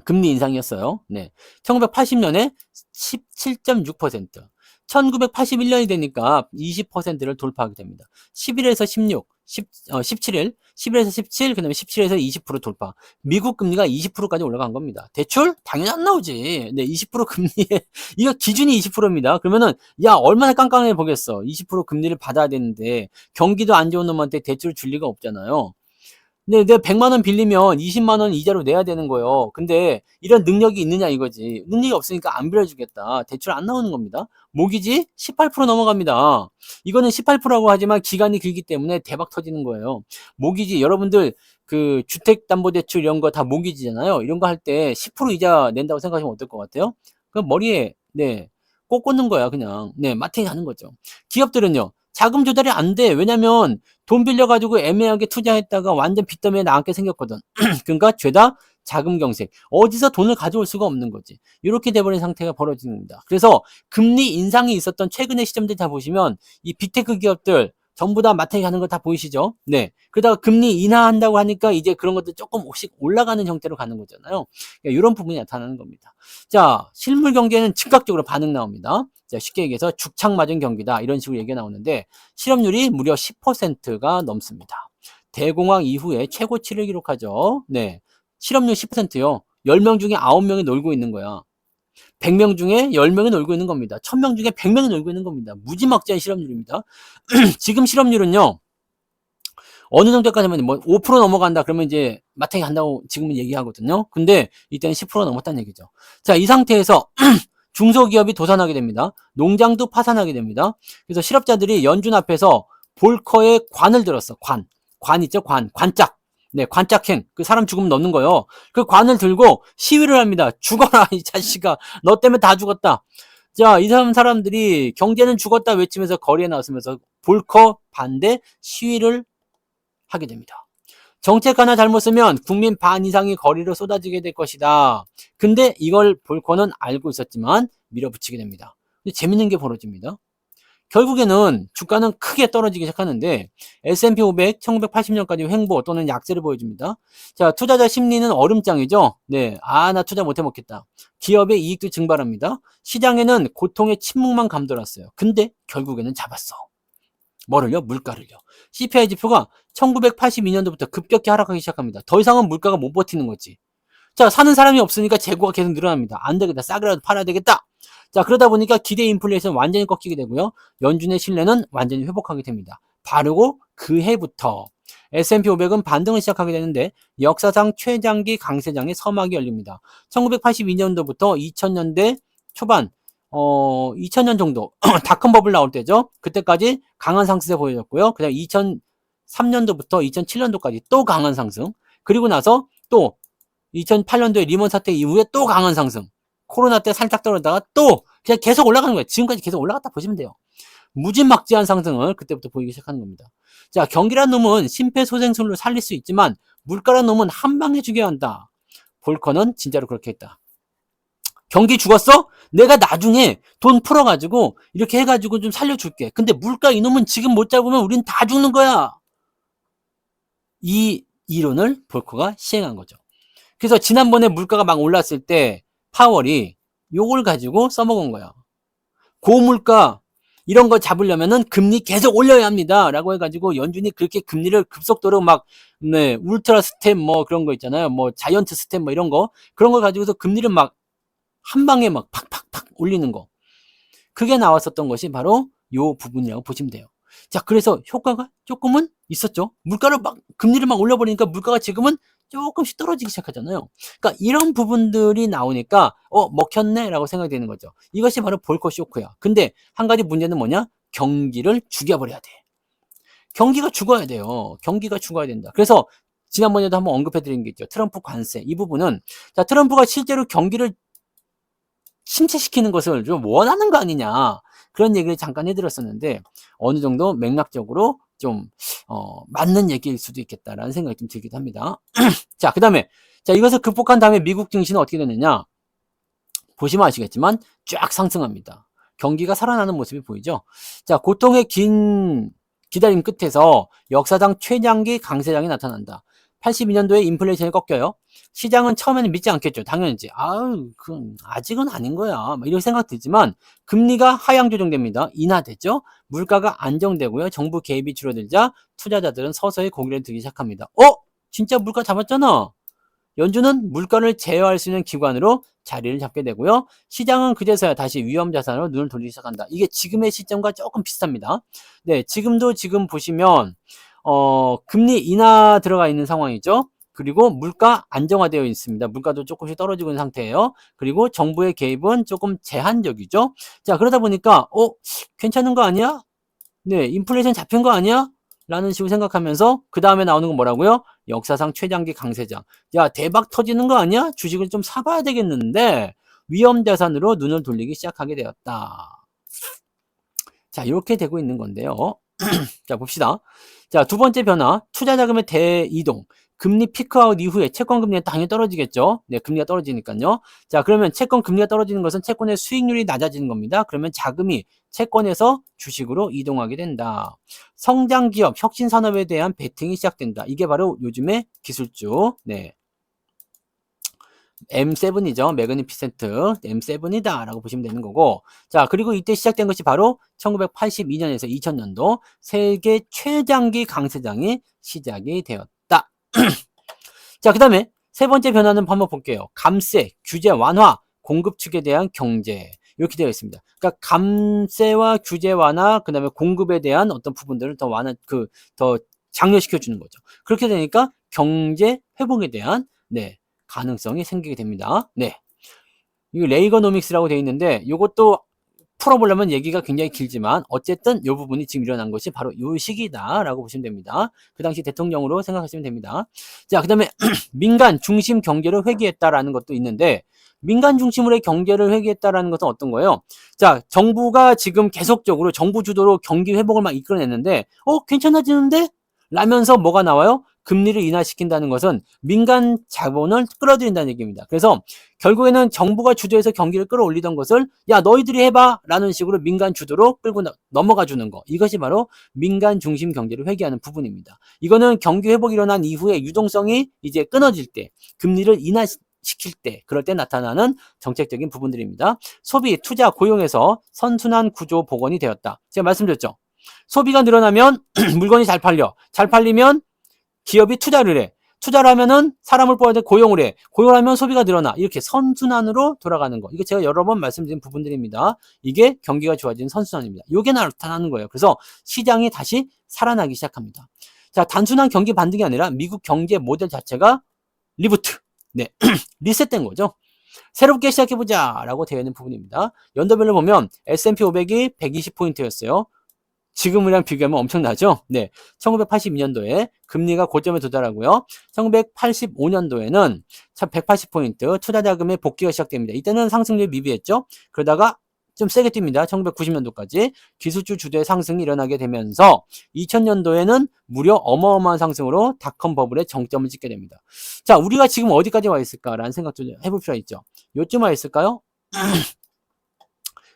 금리 인상이었어요. 네, 1980년에 17.6%, 1981년이 되니까 20%를 돌파하게 됩니다. 11에서 16, 17일, 11에서 17, 그 다음에 17에서 20% 돌파. 미국 금리가 20%까지 올라간 겁니다. 대출? 당연히 안 나오지. 네, 20% 금리에, 이거 기준이 20%입니다. 그러면은, 야, 얼마나 깜깜해 보겠어. 20% 금리를 받아야 되는데, 경기도 안 좋은 놈한테 대출 줄 리가 없잖아요. 근데 내가 100만 원 빌리면 20만 원 이자로 내야 되는 거예요. 근데 이런 능력이 있느냐 이거지. 능력이 없으니까 안 빌려주겠다. 대출 안 나오는 겁니다. 모기지 18% 넘어갑니다. 이거는 18%라고 하지만 기간이 길기 때문에 대박 터지는 거예요. 모기지 여러분들 그 주택담보대출 이런 거 다 모기지잖아요. 이런 거 할 때 10% 이자 낸다고 생각하시면 어떨 것 같아요? 그 머리에 꼭 꽂는 거야 그냥. 마탱이 하는 거죠. 기업들은요. 자금 조달이 안 돼. 왜냐면 돈 빌려가지고 애매하게 투자했다가 완전 빚더미에 나앉게 생겼거든. 그러니까 죄다 자금 경색. 어디서 돈을 가져올 수가 없는 거지. 이렇게 돼버린 상태가 벌어지는 겁니다. 그래서 금리 인상이 있었던 최근의 시점들 다 보시면 이 빅테크 기업들 전부 다 마탱이 가는 거 다 보이시죠? 그러다가 금리 인하한다고 하니까 이제 그런 것들 조금씩 올라가는 형태로 가는 거잖아요. 그러니까 이런 부분이 나타나는 겁니다. 자, 실물 경제는 즉각적으로 반응 나옵니다. 자, 쉽게 얘기해서 죽창 맞은 경기다 이런 식으로 얘기가 나오는데 실업률이 무려 10%가 넘습니다. 대공황 이후에 최고치를 기록하죠. 실업률 10%요. 10명 중에 9명이 놀고 있는 거야. 100명 중에 10명이 놀고 있는 겁니다. 1000명 중에 100명이 놀고 있는 겁니다. 무지막지한 실업률입니다. 지금 실업률은요. 어느 정도까지 하면 뭐 5% 넘어간다 그러면 이제 마탱이 간다고 지금은 얘기하거든요. 근데 이때는 10% 넘었다는 얘기죠. 자, 이 상태에서 중소기업이 도산하게 됩니다. 농장도 파산하게 됩니다. 그래서 실업자들이 연준 앞에서 볼커에 관을 들었어. 관 있죠? 관짝. 관짝행. 그 사람 죽으면 넣는 거요. 그 관을 들고 시위를 합니다. 죽어라, 이 자식아. 너 때문에 다 죽었다. 자, 이 사람들이 경제는 죽었다 외치면서 거리에 나서면서 볼커 반대 시위를 하게 됩니다. 정책 하나 잘못 쓰면 국민 반 이상이 거리로 쏟아지게 될 것이다. 근데 이걸 볼커는 알고 있었지만 밀어붙이게 됩니다. 근데 재밌는 게 벌어집니다. 결국에는 주가는 크게 떨어지기 시작하는데 S&P 500 1980년까지 횡보 또는 약세를 보여줍니다. 자, 투자자 심리는 얼음장이죠. 나 투자 못해 먹겠다. 기업의 이익도 증발합니다. 시장에는 고통의 침묵만 감돌았어요. 근데 결국에는 잡았어. 뭐를요? 물가를요. CPI 지표가 1982년도부터 급격히 하락하기 시작합니다. 더 이상은 물가가 못 버티는 거지. 자, 사는 사람이 없으니까 재고가 계속 늘어납니다. 안 되겠다. 싸게라도 팔아야 되겠다. 자, 그러다 보니까 기대 인플레이션 완전히 꺾이게 되고요. 연준의 신뢰는 완전히 회복하게 됩니다. 바르고 그 해부터 S&P 500은 반등을 시작하게 되는데 역사상 최장기 강세장의 서막이 열립니다. 1982년도부터 2000년대 초반 2000년 정도 닷컴 버블 나올 때죠. 그때까지 강한 상승세 보여줬고요. 그다음 2003년도부터 2007년도까지 또 강한 상승. 그리고 나서 또 2008년도에 리먼 사태 이후에 또 강한 상승. 코로나 때 살짝 떨어졌다가 또 그냥 계속 올라가는 거예요. 지금까지 계속 올라갔다 보시면 돼요. 무지막지한 상승을 그때부터 보이기 시작하는 겁니다. 자, 경기란 놈은 심폐소생술로 살릴 수 있지만 물가란 놈은 한 방에 죽여야 한다. 볼커는 진짜로 그렇게 했다. 경기 죽었어? 내가 나중에 돈 풀어가지고 이렇게 해가지고 좀 살려줄게. 근데 물가 이놈은 지금 못 잡으면 우린 다 죽는 거야. 이 이론을 볼커가 시행한 거죠. 그래서 지난번에 물가가 막 올랐을 때 파월이 요걸 가지고 써먹은 거야. 고물가 이런 거 잡으려면은 금리 계속 올려야 합니다. 라고 해가지고 연준이 그렇게 금리를 급속도로 막 울트라 스텝 뭐 그런 거 있잖아요. 뭐 자이언트 스텝 뭐 이런 거 그런 거 가지고서 금리를 막 한 방에 막 팍팍팍 올리는 거. 그게 나왔었던 것이 바로 요 부분이라고 보시면 돼요. 자, 그래서 효과가 조금은 있었죠. 금리를 막 올려버리니까 물가가 지금은 조금씩 떨어지기 시작하잖아요. 그러니까 이런 부분들이 나오니까 먹혔네 라고 생각이 되는 거죠. 이것이 바로 볼커 쇼크야. 근데 한 가지 문제는 뭐냐? 경기를 죽여버려야 돼. 경기가 죽어야 돼요. 경기가 죽어야 된다. 그래서 지난번에도 한번 언급해드린 게 있죠. 트럼프 관세. 이 부분은 자, 트럼프가 실제로 경기를 침체시키는 것을 좀 원하는 거 아니냐 그런 얘기를 잠깐 해드렸었는데 어느 정도 맥락적으로 좀 맞는 얘기일 수도 있겠다라는 생각이 좀 들기도 합니다. 자, 그 다음에 자 이것을 극복한 다음에 미국 증시는 어떻게 되느냐 보시면 아시겠지만 쫙 상승합니다. 경기가 살아나는 모습이 보이죠. 자, 고통의 긴 기다림 끝에서 역사상 최장기 강세장이 나타난다. 82년도에 인플레이션이 꺾여요. 시장은 처음에는 믿지 않겠죠. 당연히지. 아직은 아닌 거야. 막 이런 생각 들지만 금리가 하향 조정됩니다. 인하됐죠. 물가가 안정되고요. 정부 개입이 줄어들자 투자자들은 서서히 고개를 들기 시작합니다. 진짜 물가 잡았잖아. 연준은 물가를 제어할 수 있는 기관으로 자리를 잡게 되고요. 시장은 그제서야 다시 위험 자산으로 눈을 돌리기 시작한다. 이게 지금의 시점과 조금 비슷합니다. 네, 지금 보시면 금리 인하 들어가 있는 상황이죠. 그리고 물가 안정화되어 있습니다. 물가도 조금씩 떨어지고 있는 상태예요. 그리고 정부의 개입은 조금 제한적이죠. 자, 그러다 보니까 괜찮은 거 아니야? 네, 인플레이션 잡힌 거 아니야? 라는 식으로 생각하면서 그 다음에 나오는 건 뭐라고요? 역사상 최장기 강세장. 야, 대박 터지는 거 아니야? 주식을 좀 사봐야 되겠는데 위험 자산으로 눈을 돌리기 시작하게 되었다. 자, 이렇게 되고 있는 건데요. 자, 봅시다. 자, 두 번째 변화, 투자 자금의 대이동. 금리 피크아웃 이후에 채권 금리가 당연히 떨어지겠죠. 네, 금리가 떨어지니까요. 자, 그러면 채권 금리가 떨어지는 것은 채권의 수익률이 낮아지는 겁니다. 그러면 자금이 채권에서 주식으로 이동하게 된다. 성장 기업, 혁신 산업에 대한 베팅이 시작된다. 이게 바로 요즘의 기술주. 네. M7이죠. 매그니피센트 M7이다 라고 보시면 되는 거고, 자, 그리고 이때 시작된 것이 바로 1982년에서 2000년도 세계 최장기 강세장이 시작이 되었다. 자, 그 다음에 세 번째 변화는 한번 볼게요. 감세, 규제 완화, 공급 측에 대한 경제, 이렇게 되어 있습니다. 그러니까 감세와 규제 완화, 그 다음에 공급에 대한 어떤 부분들을 더 더 장려시켜 주는 거죠. 그렇게 되니까 경제 회복에 대한 가능성이 생기게 됩니다. 네. 이거 레이거노믹스라고 되어 있는데 이것도 풀어보려면 얘기가 굉장히 길지만 어쨌든 이 부분이 지금 일어난 것이 바로 이 시기다라고 보시면 됩니다. 그 당시 대통령으로 생각하시면 됩니다. 자, 그 다음에 민간 중심 경제를 회귀했다라는 것도 있는데 민간 중심으로의 경제를 회귀했다라는 것은 어떤 거예요? 자, 정부가 지금 계속적으로 정부 주도로 경기 회복을 막 이끌어냈는데 괜찮아지는데? 라면서 뭐가 나와요? 금리를 인하시킨다는 것은 민간 자본을 끌어들인다는 얘기입니다. 그래서 결국에는 정부가 주도해서 경기를 끌어올리던 것을 야, 너희들이 해봐 라는 식으로 민간 주도로 끌고 넘어가 주는 거, 이것이 바로 민간 중심 경제를 회귀하는 부분입니다. 이거는 경기 회복이 일어난 이후에 유동성이 이제 끊어질 때, 금리를 인하시킬 때, 그럴 때 나타나는 정책적인 부분들입니다. 소비, 투자, 고용에서 선순환 구조 복원이 되었다. 제가 말씀드렸죠. 소비가 늘어나면 물건이 잘 팔려. 잘 팔리면 기업이 투자를 해. 투자를 하면은 사람을 뽑아야 돼. 고용을 해. 고용을 하면 소비가 늘어나. 이렇게 선순환으로 돌아가는 거. 이거 제가 여러 번 말씀드린 부분들입니다. 이게 경기가 좋아지는 선순환입니다. 이게 나타나는 거예요. 그래서 시장이 다시 살아나기 시작합니다. 자, 단순한 경기 반등이 아니라 미국 경제 모델 자체가 리부트. 네. 리셋된 거죠. 새롭게 시작해보자 라고 되어 있는 부분입니다. 연도별로 보면 S&P 500이 120포인트였어요. 지금이랑 비교하면 엄청나죠? 네. 1982년도에 금리가 고점에 도달하고요. 1985년도에는 180포인트 투자 자금의 복귀가 시작됩니다. 이때는 상승률이 미비했죠? 그러다가 좀 세게 뜁니다. 1990년도까지 기술주 주도의 상승이 일어나게 되면서 2000년도에는 무려 어마어마한 상승으로 닷컴 버블의 정점을 찍게 됩니다. 자, 우리가 지금 어디까지 와 있을까라는 생각도 해볼 필요가 있죠. 요쯤 와 있을까요?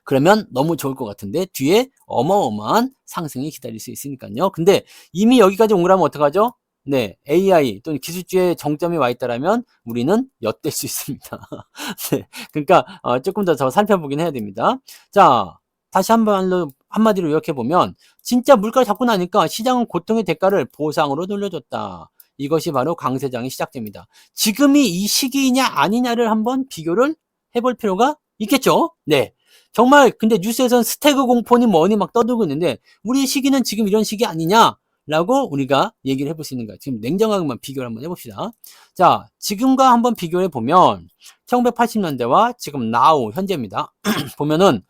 그러면 너무 좋을 것 같은데 뒤에 어마어마한 상승이 기다릴 수 있으니까요. 근데 이미 여기까지 온 거라면 어떡하죠? 네, AI 또는 기술주의 정점이 와 있다라면 우리는 엿될 수 있습니다. 네, 그러니까 조금 더 살펴보긴 해야 됩니다. 자, 다시 한마디로 요약해 보면 진짜 물가를 잡고 나니까 시장은 고통의 대가를 보상으로 돌려줬다. 이것이 바로 강세장이 시작됩니다. 지금이 이 시기이냐 아니냐를 한번 비교를 해볼 필요가 있겠죠? 네. 정말 근데 뉴스에서는 스태그 공포니 뭐니 막 떠들고 있는데 우리 시기는 지금 이런 시기 아니냐라고 우리가 얘기를 해볼 수 있는 거예요. 지금 냉정하게만 비교를 한번 해봅시다. 자, 지금과 한번 비교해 보면 1980년대와 지금 now 현재입니다. 보면은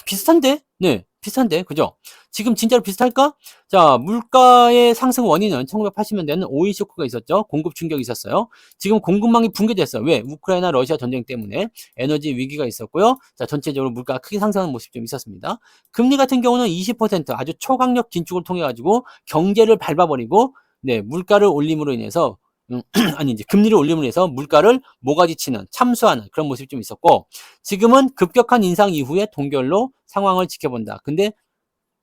비슷한데? 네, 비슷한데, 그죠? 지금 진짜로 비슷할까? 자, 물가의 상승 원인은 1980년대에는 오일 쇼크가 있었죠. 공급 충격이 있었어요. 지금 공급망이 붕괴됐어요. 왜? 우크라이나 러시아 전쟁 때문에 에너지 위기가 있었고요. 자, 전체적으로 물가가 크게 상승하는 모습이 좀 있었습니다. 금리 같은 경우는 20% 아주 초강력 긴축을 통해 가지고 경제를 밟아버리고 네, 물가를 올림으로 인해서 아니 이제 금리를 올림으로 해서 물가를 모가지치는 참수하는 그런 모습이 좀 있었고 지금은 급격한 인상 이후에 동결로 상황을 지켜본다. 근데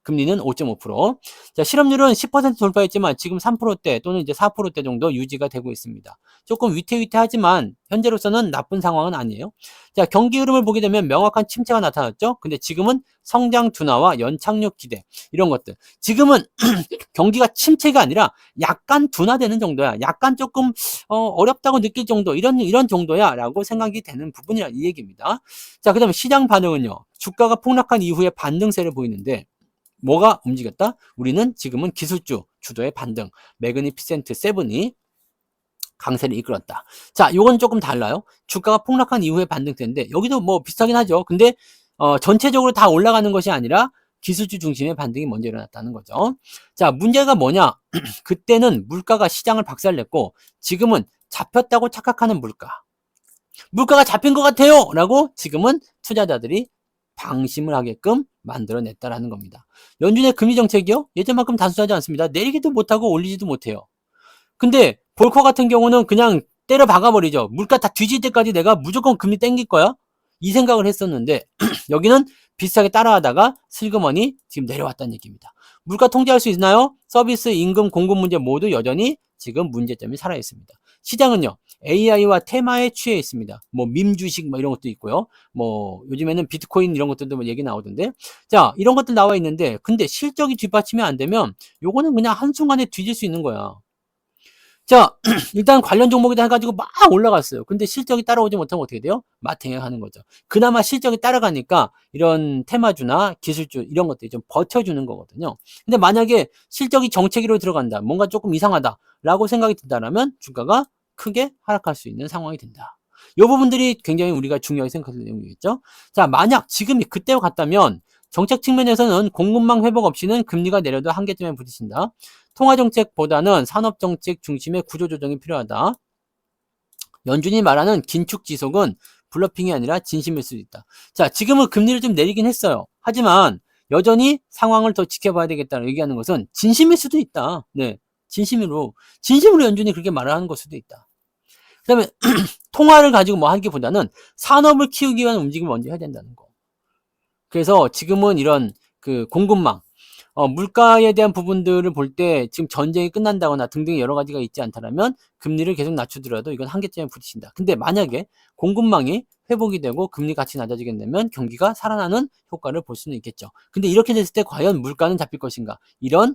금리는 5.5%. 자, 실업률은 10% 돌파했지만 지금 3%대 또는 이제 4%대 정도 유지가 되고 있습니다. 조금 위태위태하지만 현재로서는 나쁜 상황은 아니에요. 자, 경기 흐름을 보게 되면 명확한 침체가 나타났죠. 근데 지금은 성장 둔화와 연착륙 기대 이런 것들. 지금은 경기가 침체가 아니라 약간 둔화되는 정도야. 약간 조금 어렵다고 느낄 정도 이런 정도야라고 생각이 되는 부분이라 이 얘기입니다. 자, 그다음에 시장 반응은요. 주가가 폭락한 이후에 반등세를 보이는데 뭐가 움직였다? 우리는 지금은 기술주 주도의 반등, 매그니피센트 세븐이 강세를 이끌었다. 자, 요건 조금 달라요. 주가가 폭락한 이후에 반등세인데 여기도 뭐 비슷하긴 하죠. 근데 전체적으로 다 올라가는 것이 아니라 기술주 중심의 반등이 먼저 일어났다는 거죠. 자, 문제가 뭐냐? 그때는 물가가 시장을 박살냈고 지금은 잡혔다고 착각하는 물가가 잡힌 것 같아요 라고 지금은 투자자들이 방심을 하게끔 만들어냈다라는 겁니다. 연준의 금리 정책이요? 예전만큼 단순하지 않습니다. 내리기도 못하고 올리지도 못해요. 근데 볼커 같은 경우는 그냥 때려 박아버리죠. 물가 다 뒤질 때까지 내가 무조건 금리 땡길 거야? 이 생각을 했었는데 여기는 비슷하게 따라하다가 슬그머니 지금 내려왔다는 얘기입니다. 물가 통제할 수 있나요? 서비스, 임금, 공급 문제 모두 여전히 지금 문제점이 살아있습니다. 시장은요, AI와 테마에 취해 있습니다. 뭐, 밈 주식, 뭐, 이런 것도 있고요. 뭐, 요즘에는 비트코인 이런 것들도 뭐 얘기 나오던데. 자, 이런 것들 나와 있는데, 근데 실적이 뒷받침이 안 되면, 요거는 그냥 한순간에 뒤질 수 있는 거야. 자, 일단 관련 종목이다 해가지고 막 올라갔어요. 근데 실적이 따라오지 못하면 어떻게 돼요? 마탱해 하는 거죠. 그나마 실적이 따라가니까 이런 테마주나 기술주 이런 것들이 좀 버텨주는 거거든요. 근데 만약에 실적이 정체기로 들어간다. 뭔가 조금 이상하다라고 생각이 든다면 주가가 크게 하락할 수 있는 상황이 된다. 이 부분들이 굉장히 우리가 중요하게 생각하는 내용이겠죠. 자, 만약 지금이 그때와 같다면 정책 측면에서는 공급망 회복 없이는 금리가 내려도 한계점에 부딪힌다. 통화정책보다는 산업정책 중심의 구조조정이 필요하다. 연준이 말하는 긴축 지속은 블러핑이 아니라 진심일 수도 있다. 자, 지금은 금리를 좀 내리긴 했어요. 하지만 여전히 상황을 더 지켜봐야 되겠다고 얘기하는 것은 진심일 수도 있다. 네, 진심으로 연준이 그렇게 말을 하는 걸 수도 있다. 그 다음에 통화를 가지고 뭐 하기보다는 산업을 키우기 위한 움직임을 먼저 해야 된다는 거. 그래서 지금은 이런 그 공급망, 물가에 대한 부분들을 볼 때 지금 전쟁이 끝난다거나 등등 여러 가지가 있지 않다면 금리를 계속 낮추더라도 이건 한계점에 부딪힌다. 근데 만약에 공급망이 회복이 되고 금리 같이 낮아지게 되면 경기가 살아나는 효과를 볼 수는 있겠죠. 근데 이렇게 됐을 때 과연 물가는 잡힐 것인가? 이런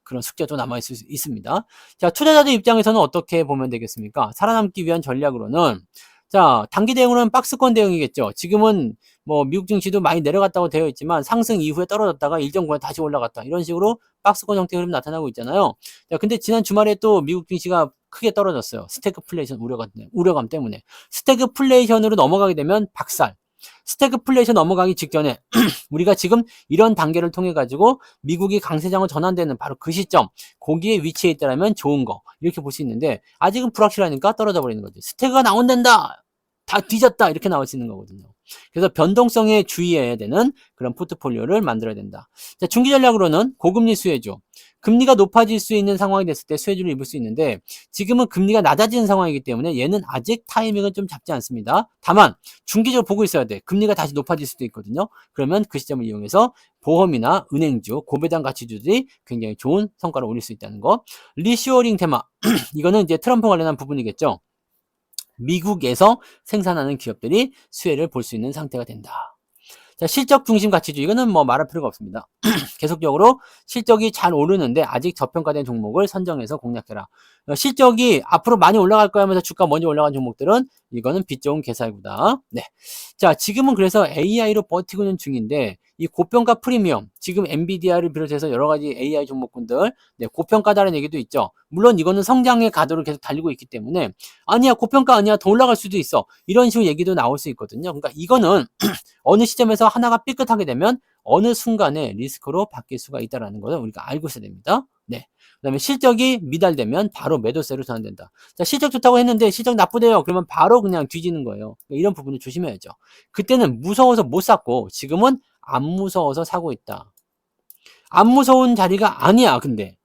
그런 숙제가 또 남아있을 수 있습니다. 자, 투자자들 입장에서는 어떻게 보면 되겠습니까? 살아남기 위한 전략으로는 자, 단기 대응으로는 박스권 대응이겠죠. 지금은 뭐 미국 증시도 많이 내려갔다고 되어 있지만 상승 이후에 떨어졌다가 일정 구간 다시 올라갔다. 이런 식으로 박스권 형태의 흐름이 나타나고 있잖아요. 자, 근데 지난 주말에 또 미국 증시가 크게 떨어졌어요. 스태그플레이션 우려감 때문에. 스태그플레이션으로 넘어가게 되면 박살. 스태그플레이션 넘어가기 직전에 우리가 지금 이런 단계를 통해 가지고 미국이 강세장으로 전환되는 바로 그 시점, 거기에 위치해 있다면 좋은 거 이렇게 볼 수 있는데 아직은 불확실하니까 떨어져 버리는 거지. 스태그가 나온단다. 다 뒤졌다 이렇게 나올 수 있는 거거든요. 그래서 변동성에 주의해야 되는 그런 포트폴리오를 만들어야 된다. 자, 중기 전략으로는 고금리 수혜주. 금리가 높아질 수 있는 상황이 됐을 때 수혜주를 입을 수 있는데 지금은 금리가 낮아지는 상황이기 때문에 얘는 아직 타이밍은 좀 잡지 않습니다. 다만 중기적으로 보고 있어야 돼. 금리가 다시 높아질 수도 있거든요. 그러면 그 시점을 이용해서 보험이나 은행주, 고배당 가치주들이 굉장히 좋은 성과를 올릴 수 있다는 거. 리쇼어링 테마. 이거는 이제 트럼프 관련한 부분이겠죠. 미국에서 생산하는 기업들이 수혜를 볼 수 있는 상태가 된다. 자, 실적 중심 가치주. 이거는 뭐 말할 필요가 없습니다. 계속적으로 실적이 잘 오르는데 아직 저평가된 종목을 선정해서 공략해라. 실적이 앞으로 많이 올라갈 거야 하면서 주가 먼저 올라간 종목들은 이거는 빛 좋은 개사이구다. 네. 자, 지금은 그래서 AI로 버티고 있는 중인데 이 고평가 프리미엄, 지금 엔비디아를 비롯해서 여러 가지 AI 종목군들, 네, 고평가다라는 얘기도 있죠. 물론 이거는 성장의 가도를 계속 달리고 있기 때문에 아니야, 고평가 아니야, 더 올라갈 수도 있어. 이런 식으로 얘기도 나올 수 있거든요. 그러니까 이거는 어느 시점에서 하나가 삐끗하게 되면 어느 순간에 리스크로 바뀔 수가 있다는 것을 우리가 알고 있어야 됩니다. 네. 그 다음에 실적이 미달되면 바로 매도세로 전환된다. 자, 실적 좋다고 했는데 실적 나쁘대요. 그러면 바로 그냥 뒤지는 거예요. 이런 부분을 조심해야죠. 그때는 무서워서 못 샀고 지금은 안 무서워서 사고 있다. 안 무서운 자리가 아니야. 근데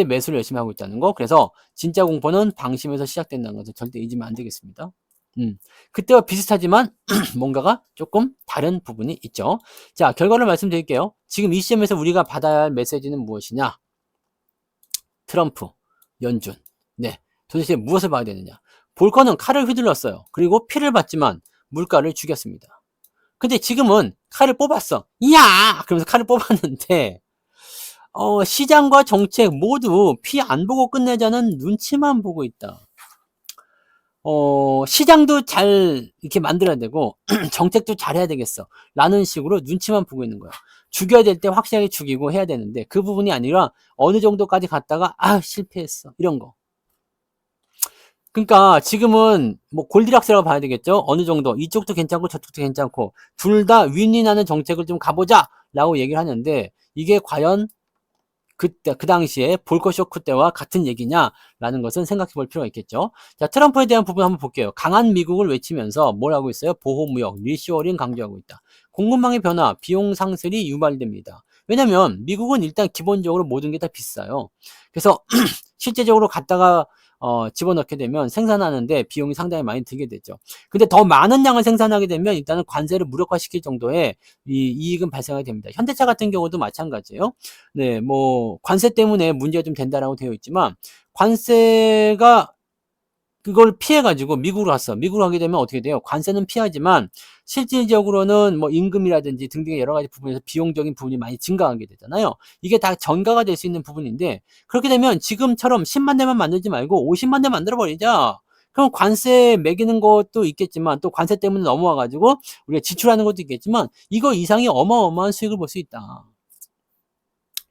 매수를 열심히 하고 있다는 거. 그래서 진짜 공포는 방심에서 시작된다는 것을 절대 잊으면 안 되겠습니다. 그때와 비슷하지만 뭔가가 조금 다른 부분이 있죠. 자, 결과를 말씀드릴게요. 지금 이 시점에서 우리가 받아야 할 메시지는 무엇이냐? 트럼프, 연준. 네. 도대체 무엇을 봐야 되느냐? 볼커는 칼을 휘둘렀어요. 그리고 피를 봤지만 물가를 죽였습니다. 근데 지금은 칼을 뽑았어. 야! 그러면서 칼을 뽑았는데 시장과 정책 모두 피 안 보고 끝내자는 눈치만 보고 있다. 시장도 잘 이렇게 만들어야 되고 정책도 잘 해야 되겠어 라는 식으로 눈치만 보고 있는 거야. 죽여야 될 때 확실하게 죽이고 해야 되는데 그 부분이 아니라 어느 정도까지 갔다가 실패했어 이런 거. 그러니까 지금은 뭐 골디락스라고 봐야 되겠죠. 어느 정도 이쪽도 괜찮고 저쪽도 괜찮고 둘 다 윈윈하는 정책을 좀 가보자 라고 얘기를 하는데 이게 과연 그때 그 당시에 볼커 쇼크 때와 같은 얘기냐라는 것은 생각해 볼 필요가 있겠죠. 자, 트럼프에 대한 부분 한번 볼게요. 강한 미국을 외치면서 뭘 하고 있어요? 보호무역, 리쇼어링 강조하고 있다. 공급망의 변화, 비용 상승이 유발됩니다. 왜냐면 미국은 일단 기본적으로 모든 게 다 비싸요. 그래서 실제적으로 갖다가 집어넣게 되면 생산하는데 비용이 상당히 많이 들게 되죠. 근데 더 많은 양을 생산하게 되면 일단은 관세를 무력화시킬 정도의 이익은 발생하게 됩니다. 현대차 같은 경우도 마찬가지예요. 네, 뭐 관세 때문에 문제가 좀 된다라고 되어 있지만 관세가 그걸 피해가지고 미국으로 갔어. 미국으로 가게 되면 어떻게 돼요? 관세는 피하지만 실질적으로는 뭐 임금이라든지 등등의 여러 가지 부분에서 비용적인 부분이 많이 증가하게 되잖아요. 이게 다 전가가 될 수 있는 부분인데 그렇게 되면 지금처럼 10만 대만 만들지 말고 50만 대 만들어 버리자. 그럼 관세 매기는 것도 있겠지만 또 관세 때문에 넘어와가지고 우리가 지출하는 것도 있겠지만 이거 이상의 어마어마한 수익을 볼 수 있다.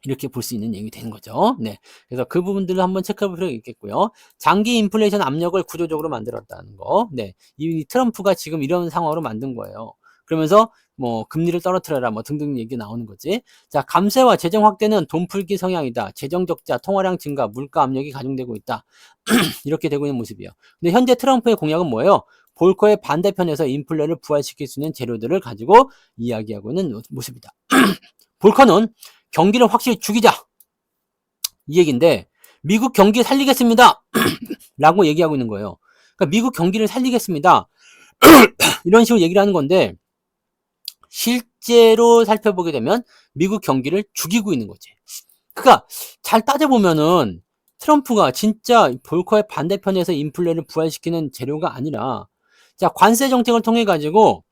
이렇게 볼 수 있는 내용이 되는 거죠. 네. 그래서 그 부분들을 한번 체크해 볼 필요가 있겠고요. 장기 인플레이션 압력을 구조적으로 만들었다는 거. 네. 이 트럼프가 지금 이런 상황으로 만든 거예요. 그러면서 뭐 금리를 떨어뜨려라 뭐 등등 얘기 나오는 거지. 자, 감세와 재정 확대는 돈 풀기 성향이다. 재정 적자, 통화량 증가, 물가 압력이 가중되고 있다. 이렇게 되고 있는 모습이에요. 근데 현재 트럼프의 공약은 뭐예요? 볼커의 반대편에서 인플레를 부활시킬 수 있는 재료들을 가지고 이야기하고 있는 모습이다. 볼커는 경기를 확실히 죽이자 이 얘기인데 미국 경기 살리겠습니다 라고 얘기하고 있는 거예요. 그러니까 미국 경기를 살리겠습니다 이런 식으로 얘기를 하는 건데 실제로 살펴보게 되면 미국 경기를 죽이고 있는 거지. 그러니까 잘 따져보면은 트럼프가 진짜 볼커의 반대편에서 인플레를 부활시키는 재료가 아니라 자, 관세 정책을 통해 가지고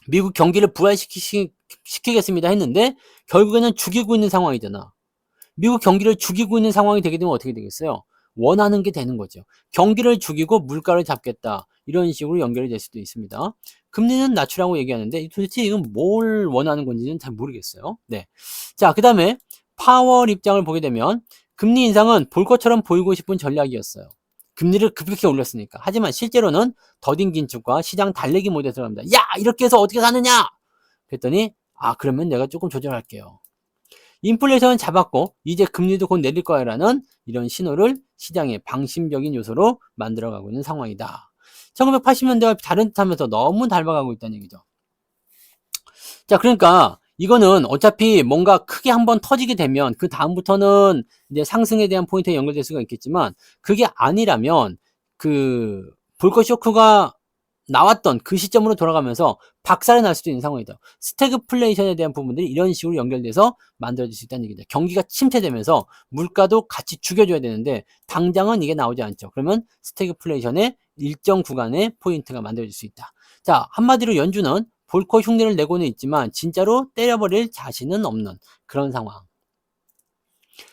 미국 경기를 부활시키겠습니다 했는데 결국에는 죽이고 있는 상황이잖아. 미국 경기를 죽이고 있는 상황이 되게 되면 어떻게 되겠어요? 원하는 게 되는 거죠. 경기를 죽이고 물가를 잡겠다. 이런 식으로 연결이 될 수도 있습니다. 금리는 낮추라고 얘기하는데 도대체 이건 뭘 원하는 건지는 잘 모르겠어요. 네. 자, 그 다음에 파월 입장을 보게 되면 금리 인상은 볼 것처럼 보이고 싶은 전략이었어요. 금리를 급격히 올렸으니까. 하지만 실제로는 더딘 긴축과 시장 달래기 모드에 들어갑니다. 야! 이렇게 해서 어떻게 사느냐? 그랬더니 그러면 내가 조금 조절할게요. 인플레이션은 잡았고 이제 금리도 곧 내릴 거야라는 이런 신호를 시장의 방심적인 요소로 만들어가고 있는 상황이다. 1980년대와 다른 듯하면서 너무 닮아가고 있다는 얘기죠. 자, 그러니까 이거는 어차피 뭔가 크게 한번 터지게 되면 그 다음부터는 이제 상승에 대한 포인트에 연결될 수가 있겠지만 그게 아니라면 그 볼커 쇼크가 나왔던 그 시점으로 돌아가면서 박살이 날 수도 있는 상황이다. 스태그플레이션에 대한 부분들이 이런 식으로 연결돼서 만들어질 수 있다는 얘기다. 경기가 침체되면서 물가도 같이 죽여줘야 되는데 당장은 이게 나오지 않죠. 그러면 스태그플레이션의 일정 구간의 포인트가 만들어질 수 있다. 자, 한마디로 연준은 볼커 흉내를 내고는 있지만 진짜로 때려버릴 자신은 없는 그런 상황.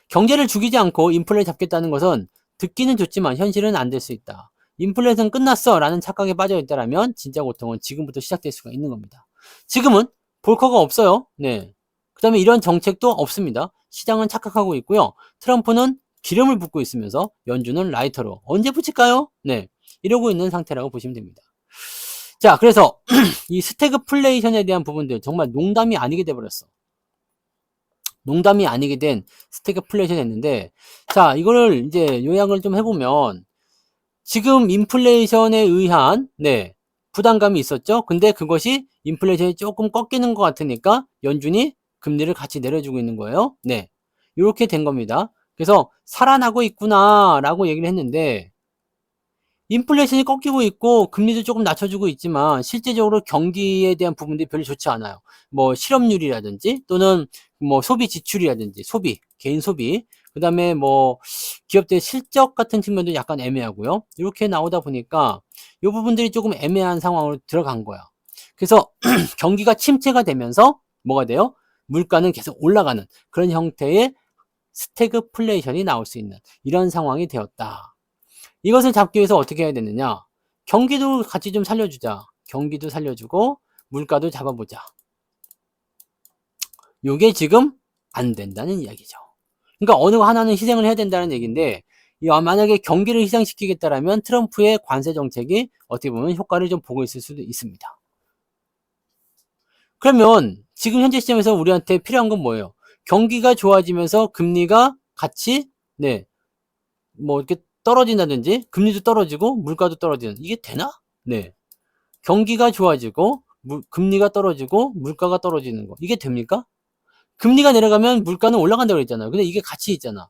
경제를 죽이지 않고 인플레를 잡겠다는 것은 듣기는 좋지만 현실은 안 될 수 있다. 인플레이션 끝났어 라는 착각에 빠져 있다라면 진짜 고통은 지금부터 시작될 수가 있는 겁니다. 지금은 볼커가 없어요. 네. 그 다음에 이런 정책도 없습니다. 시장은 착각하고 있고요. 트럼프는 기름을 붓고 있으면서 연준은 라이터로 언제 붙일까요? 네. 이러고 있는 상태라고 보시면 됩니다. 자, 그래서 이 스태그플레이션에 대한 부분들 정말 농담이 아니게 돼버렸어. 농담이 아니게 된 스태그플레이션이 됐는데 자, 이거를 이제 요약을 좀 해보면 지금 인플레이션에 의한 부담감이 있었죠. 근데 그것이 인플레이션이 조금 꺾이는 것 같으니까 연준이 금리를 같이 내려주고 있는 거예요. 네, 이렇게 된 겁니다. 그래서 살아나고 있구나 라고 얘기를 했는데 인플레이션이 꺾이고 있고 금리도 조금 낮춰주고 있지만 실제적으로 경기에 대한 부분들이 별로 좋지 않아요. 뭐 실업률이라든지 또는 뭐 소비 지출이라든지 개인 소비, 그다음에 뭐 기업들의 실적 같은 측면도 약간 애매하고요. 이렇게 나오다 보니까 이 부분들이 조금 애매한 상황으로 들어간 거야. 그래서 경기가 침체가 되면서 뭐가 돼요? 물가는 계속 올라가는 그런 형태의 스태그플레이션이 나올 수 있는 이런 상황이 되었다. 이것을 잡기 위해서 어떻게 해야 되느냐? 경기도 같이 좀 살려주자. 경기도 살려주고 물가도 잡아보자. 요게 지금 안 된다는 이야기죠. 그러니까 어느 하나는 희생을 해야 된다는 얘기인데, 만약에 경기를 희생시키겠다라면 트럼프의 관세 정책이 어떻게 보면 효과를 좀 보고 있을 수도 있습니다. 그러면 지금 현재 시점에서 우리한테 필요한 건 뭐예요? 경기가 좋아지면서 금리가 같이 뭐 이렇게 떨어진다든지 금리도 떨어지고 물가도 떨어지는, 이게 되나? 네. 경기가 좋아지고 금리가 떨어지고 물가가 떨어지는 거, 이게 됩니까? 금리가 내려가면 물가는 올라간다고 그랬잖아요. 근데 이게 같이 있잖아.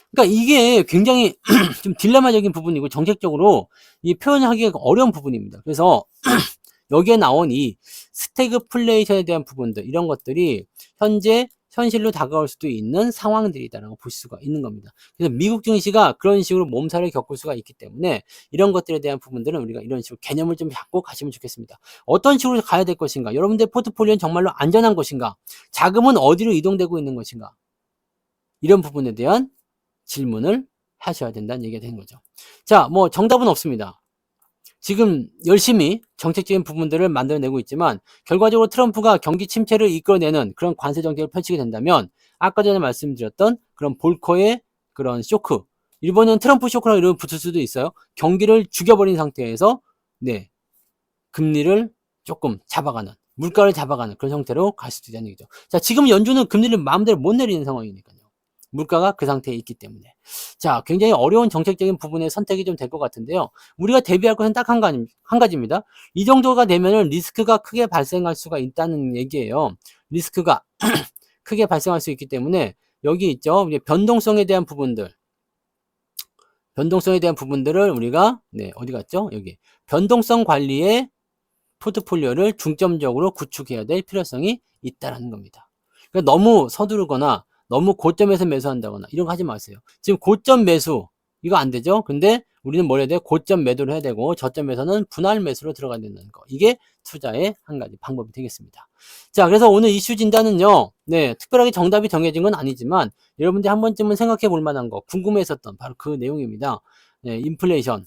그러니까 이게 굉장히 좀 딜레마적인 부분이고 정책적으로 이 표현하기가 어려운 부분입니다. 그래서 여기에 나온 이 스태그플레이션에 대한 부분들, 이런 것들이 현재 현실로 다가올 수도 있는 상황들이다라고 볼 수가 있는 겁니다. 그래서 미국 증시가 그런 식으로 몸살을 겪을 수가 있기 때문에 이런 것들에 대한 부분들은 우리가 이런 식으로 개념을 좀 잡고 가시면 좋겠습니다. 어떤 식으로 가야 될 것인가? 여러분들 포트폴리오는 정말로 안전한 것인가? 자금은 어디로 이동되고 있는 것인가? 이런 부분에 대한 질문을 하셔야 된다는 얘기가 되는 거죠. 자, 뭐 정답은 없습니다. 지금 열심히 정책적인 부분들을 만들어내고 있지만 결과적으로 트럼프가 경기 침체를 이끌어내는 그런 관세 정책을 펼치게 된다면 아까 전에 말씀드렸던 그런 볼커의 그런 쇼크, 일본은 트럼프 쇼크라고 이름을 붙을 수도 있어요. 경기를 죽여버린 상태에서 금리를 조금 잡아가는, 물가를 잡아가는 그런 형태로 갈 수도 있다는 얘기죠. 자, 지금 연준은 금리를 마음대로 못 내리는 상황이니까요. 물가가 그 상태에 있기 때문에. 자, 굉장히 어려운 정책적인 부분의 선택이 좀 될 것 같은데요. 우리가 대비할 것은 딱 한 가지입니다. 이 정도가 되면은 리스크가 크게 발생할 수가 있다는 얘기예요. 리스크가 크게 발생할 수 있기 때문에 여기 있죠. 변동성에 대한 부분들. 변동성에 대한 부분들을 우리가 어디 갔죠? 여기. 변동성 관리에 포트폴리오를 중점적으로 구축해야 될 필요성이 있다는 겁니다. 그러니까 너무 서두르거나 너무 고점에서 매수한다거나 이런 거 하지 마세요. 지금 고점 매수 이거 안 되죠? 근데 우리는 뭘 해야 돼요? 고점 매도를 해야 되고 저점에서는 분할 매수로 들어가야 된다는 거. 이게 투자의 한 가지 방법이 되겠습니다. 자, 그래서 오늘 이슈 진단은요. 특별하게 정답이 정해진 건 아니지만 여러분들이 한 번쯤은 생각해 볼 만한 거, 궁금했었던 바로 그 내용입니다. 인플레이션,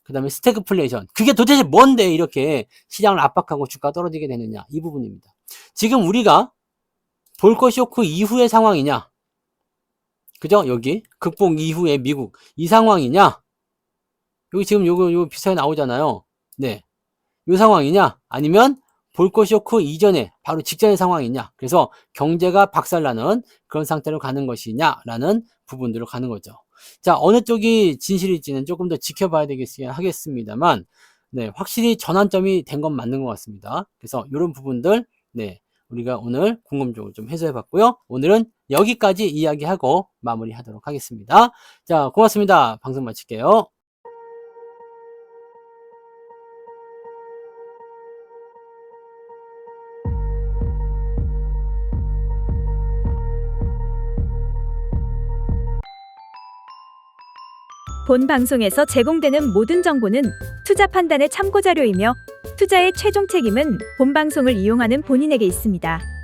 그 다음에 스태그플레이션. 그게 도대체 뭔데 이렇게 시장을 압박하고 주가 떨어지게 되느냐, 이 부분입니다. 지금 우리가 볼거 쇼크 이후의 상황이냐, 그죠? 여기 극복 이후의 미국 이 상황이냐, 여기 지금 요거 비슷하게 나오잖아요. 요 상황이냐, 아니면 볼거 쇼크 이전에 바로 직전의 상황이냐, 그래서 경제가 박살나는 그런 상태로 가는 것이냐라는 부분들로 가는 거죠. 자, 어느 쪽이 진실일지는 조금 더 지켜봐야 하겠습니다만, 확실히 전환점이 된 건 맞는 것 같습니다. 그래서 이런 부분들, 우리가 오늘 궁금증을 좀 해소해 봤고요. 오늘은 여기까지 이야기하고 마무리하도록 하겠습니다. 자, 고맙습니다. 방송 마칠게요. 본 방송에서 제공되는 모든 정보는 투자 판단의 참고 자료이며 투자의 최종 책임은 본 방송을 이용하는 본인에게 있습니다.